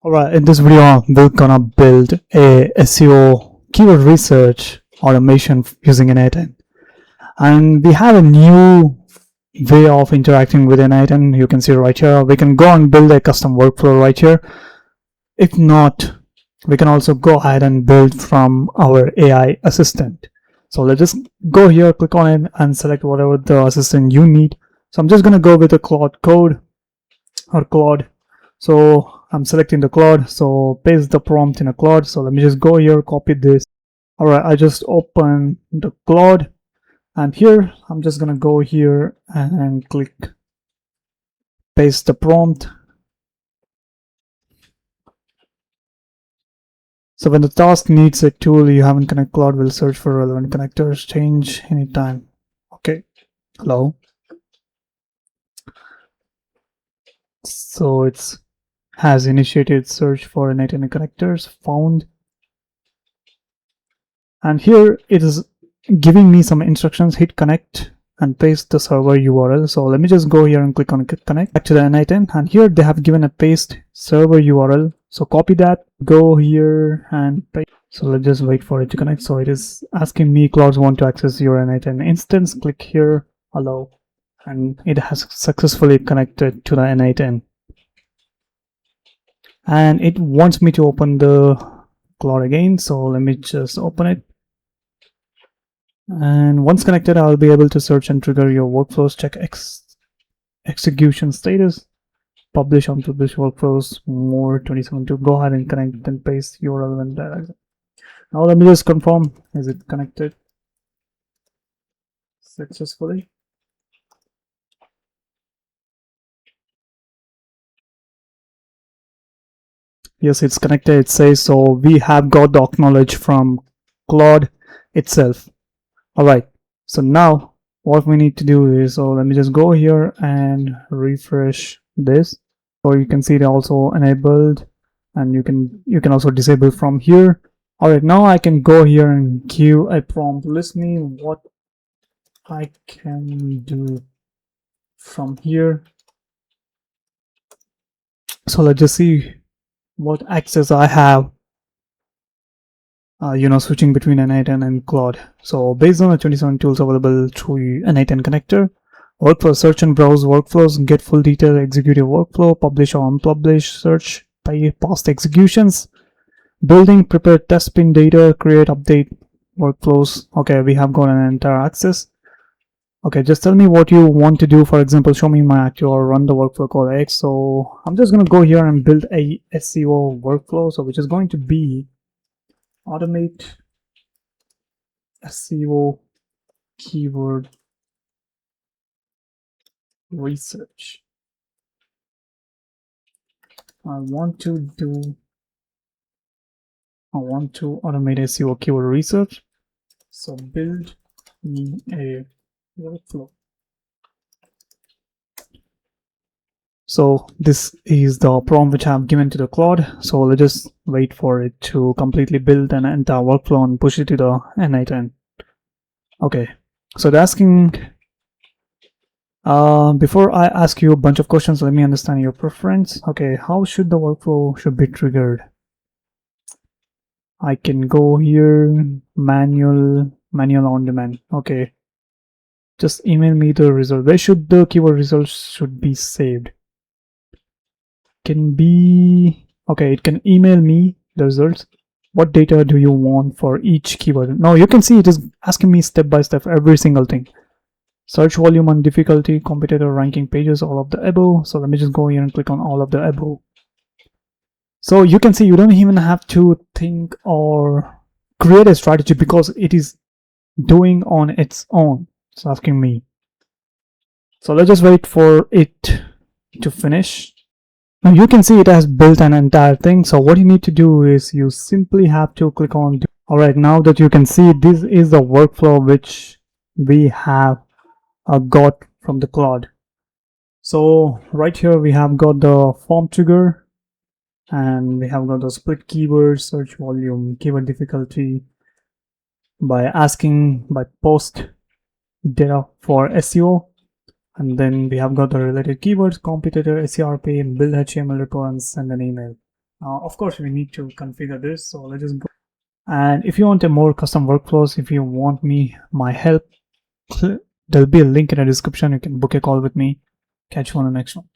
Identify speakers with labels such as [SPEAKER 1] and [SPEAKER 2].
[SPEAKER 1] Alright, in this video, we're gonna build a SEO keyword research automation using N8N. And we have a new way of interacting with N8N. You can see right here. We can go and build a custom workflow right here. If not, we can also go ahead and build from our AI assistant. So let's just go here, click on it, and select whatever the assistant you need. So I'm just gonna go with a Claude code or Claude. So I'm selecting the Claude, so paste the prompt in a Claude. So let me just go here, copy this. All right, I just open the Claude, and here I'm just gonna go here and click paste the prompt. So when the task needs a tool you haven't connected, Claude will search for relevant connectors, change anytime. Okay, hello. So it's has initiated search for N8N connectors found, and here it is giving me some instructions. Hit connect and paste the server URL. So let me just go here and click on connect back to the N8N, and here they have given a paste server URL. So copy that, go here and paste. So let's just wait for it to connect. So it is asking me, Claude want to access your N8N instance. Click here, allow, and it has successfully connected to the N8N. And it wants me to open the Claude again, so let me just open it. And once connected, I'll be able to search and trigger your workflows, check execution status, publish unpublished workflows, more 27 to go ahead and connect and paste your relevant data. Now let me just confirm, is it connected successfully? Yes, it's connected. It says so. We have got the acknowledge from Claude itself. All right, so now what we need to do is, so let me just go here and refresh this. So you can see it also enabled, and you can also disable from here. All right, now I can go here and give a prompt. List me what I can do from here. So let's just see what access I have, switching between N8N and Claude. So based on the 27 tools available through N8N connector, workflow, search and browse workflows, get full detail, executive workflow, publish or unpublish, search by past executions, building, prepare, test pin data, create, update workflows. Okay, we have got an entire access. Okay, just tell me what you want to do. For example, show me my actual or run the workflow called X. So I'm just going to go here and build a SEO workflow. So which is going to be automate SEO keyword research. I want to automate SEO keyword research. So build me a workflow. So this is the prompt which I have given to the Claude. So let's just wait for it to completely build an entire workflow and push it to the N8N. Okay, so they're asking, before I ask you a bunch of questions, let me understand your preference. Okay, how should the workflow should be triggered? I can go here, manual on demand. Okay, just email me the result. Where should the keyword results should be saved? Can be, okay, it can email me the results. What data do you want for each keyword? Now you can see it is asking me step by step every single thing. Search volume and difficulty, competitor ranking pages, all of the above. So let me just go here and click on all of the above. So you can see you don't even have to think or create a strategy because it is doing on its own. It's asking me. So let's just wait for it to finish. Now you can see it has built an entire thing. So what you need to do is you simply have to click on. All right, now that you can see, this is the workflow which we have got from the Claude. So right here we have got the form trigger, and we have got the split keywords, search volume, keyword difficulty by post data for SEO. And then we have got the related keywords, competitor, SERP, build HTML report, and send an email. Of course, we need to configure this, so let's just go. And if you want a more custom workflows, if you want my help, there'll be a link in the description. You can book a call with me. Catch you on the next one.